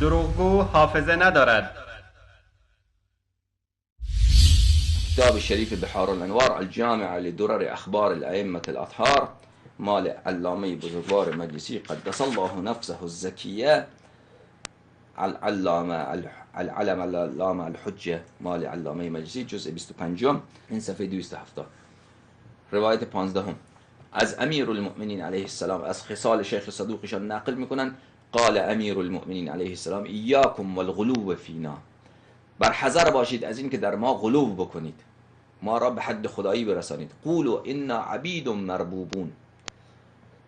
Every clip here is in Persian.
دروغگو حافظه ندارد. کتاب شریف بحار الانوار الجامع لدرر اخبار الائمه الاطهار مال علامه بزرگوار مجلسی قدس الله نفسه الزکیه، العلامه الحجه مال علامه مجلسی، جزء 25، این صفحه 270. روایت 15 از امیر المؤمنین علیه السلام، از خصال شیخ صدوقشان نقل میکنن قال امیر المؤمنین علیه السلام ایاکم والغلو فینا، بر حذر باشید از این که در ما غلو بکنید، ما را به حد خدایی برسانید. قولوا انا عبید مربوبون،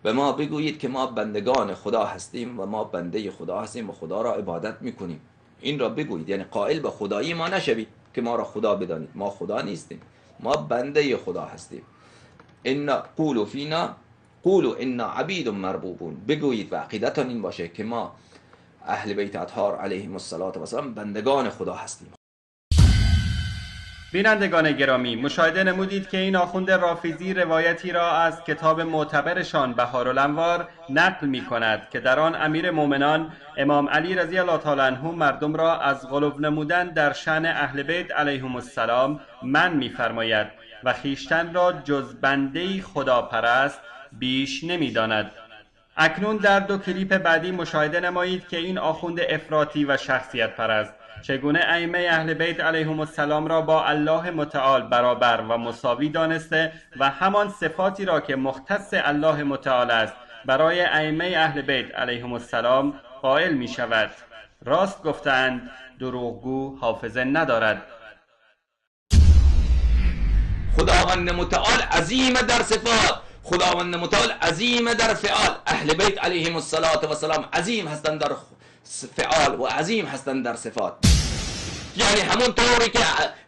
به ما بگویید که ما بندگان خدا هستیم و ما بنده خدا هستیم و خدا را عبادت میکنیم. این را بگویید، یعنی قائل به خدایی ما نشوید که ما را خدا بدانید، ما خدا نیستیم، ما بنده خدا هستیم. قولوا فینا قولوا انا عبید مربوبون، بگویید و عقیدتان این باشه که ما اهل بیت اطهار علیهم السلام بندگان خدا هستیم. بینندگان گرامی، مشاهده نمودید که این آخوند رافیزی روایتی را از کتاب معتبرشان بحارالانوار نقل می کند که در آن امیر مومنان امام علی رضی الله تعالی عنه مردم را از غلو نمودن در شأن اهل بیت علیهم السلام منع می فرماید و خویشتن را جز بنده خداپرست بیش نمی داند. اکنون در دو کلیپ بعدی مشاهده نمایید که این آخوند افراطی و شخصیت پرست چگونه ائمه اهل بیت علیهم السلام را با الله متعال برابر و مساوی دانسته و همان صفاتی را که مختص الله متعال است برای ائمه اهل بیت علیهم السلام قائل می شود. راست گفتند دروغگو حافظه ندارد. خداوند متعال عظیم در صفات، خداوند متعال عظیم در فعال. اهل بیت علیهم السلام عظیم هستند در فعال و عظیم هستند در صفات. یعنی همون طوری که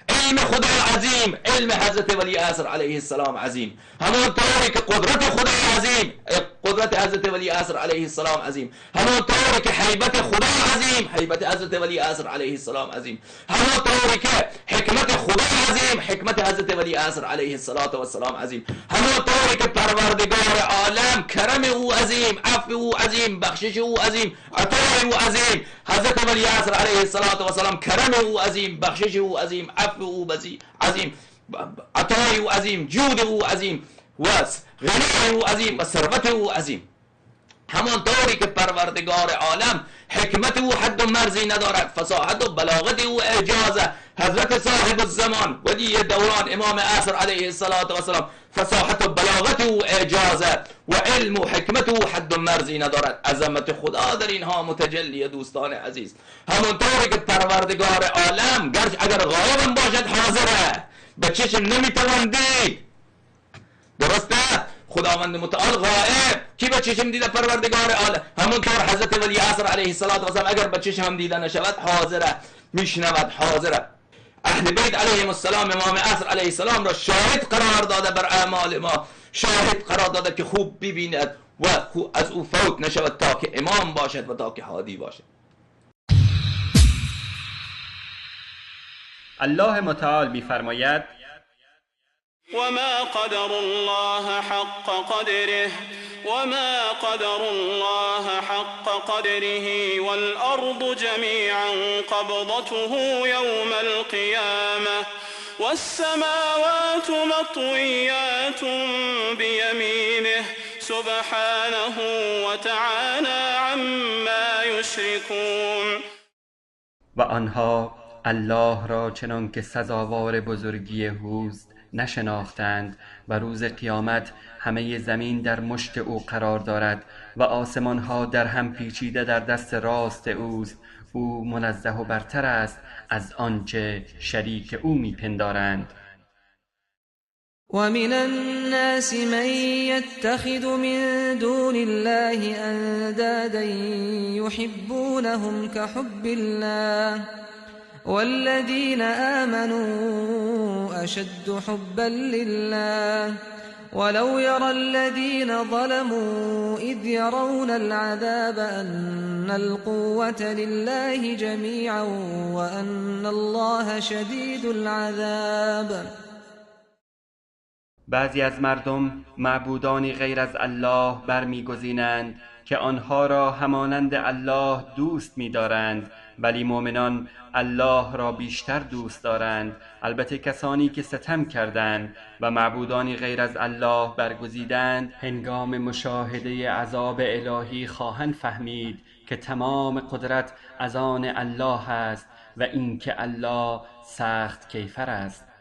علم خدا عظیم، علم حضرت ولی عصر علیه السلام عظیم، همون طوری که قدرت خدا عظیم، قدرت حضرت ولی عصر علیه السلام عظیم، همون طوری که هیبت خدا عظیم، هیبت حضرت ولی عصر علیه السلام عظیم، همون طوری که حکمت خدا عظیم، حکمت حضرت ولی عصر علیه السلام عظیم، همون طوری که پروردگار عالم کرم او عظیم، عفو او عظیم، بخشش او عظیم، عطای او عظیم، حضرت ولی عصر علیه السلام کرم او عظیم، بخشش او عظیم، عفو او عظیم، عطای او عظیم، جود او عظیم و غنی او عظیم و ثروت او عظیم. همان طوری که پروردگار عالم حکمت او حد و مرزی ندارد، فصاحت و بلاغت او اعجازه. حضرت صاحب الزمان ولی دوران امام عصر علیه السلام فصاحت و بلاغت او اعجازه و علم و حکمت او حد و مرزی ندارد. عظمت خدا در اینها متجلی دوستان عزیز. همون طوری که پروردگار عالم گرچه اگر غایب باشد حاضره، به چشم نمیتوان دید، درسته؟ خداوند متعال غائب، کی به چشم دیده؟ پروردگار عالم. همونطور حضرت ولی عصر علیه السلام اگر به چشم هم دیده نشود حاضره، میشنود، حاضره. اهل بیت علیهم السلام امام عصر علیه السلام را شاهد قرار داده بر اعمال ما، شاهد قرار داده که خوب ببیند و از او فوت نشود تا که امام باشد و تا که هادی باشد. الله متعال می‌فرماید وما قدر الله حق قدره وما قدر الله حق قدره والأرض جميعا قبضته يوم القيامة والسماوات مطويات بيمينه سبحانه وتعالى عما يشركون. و آنها الله را چنان که سزاوار بزرگی اوست نشناختند و روز قیامت همه زمین در مشت او قرار دارد و آسمان ها در هم پیچیده در دست راست اوست. او منزه و برتر است از آنچه شریک او میپندارند. ومن الناس من يتخذ من دون الله اندادا يحبونهم كحب الله والذين آمنوا أشد حبا لله ولو يرى الذين ظلموا إذ يرون العذاب أن القوة لله جميعا وأن الله شديد العذاب. بعضی از مردم معبودانی غیر از الله برمیگزینند که آنها را همانند الله دوست می‌دارند، ولی مؤمنان الله را بیشتر دوست دارند. البته کسانی که ستم کردند و معبودانی غیر از الله برگزیدند، هنگام مشاهده عذاب الهی خواهند فهمید که تمام قدرت از آن الله است و اینکه الله سخت کیفر است.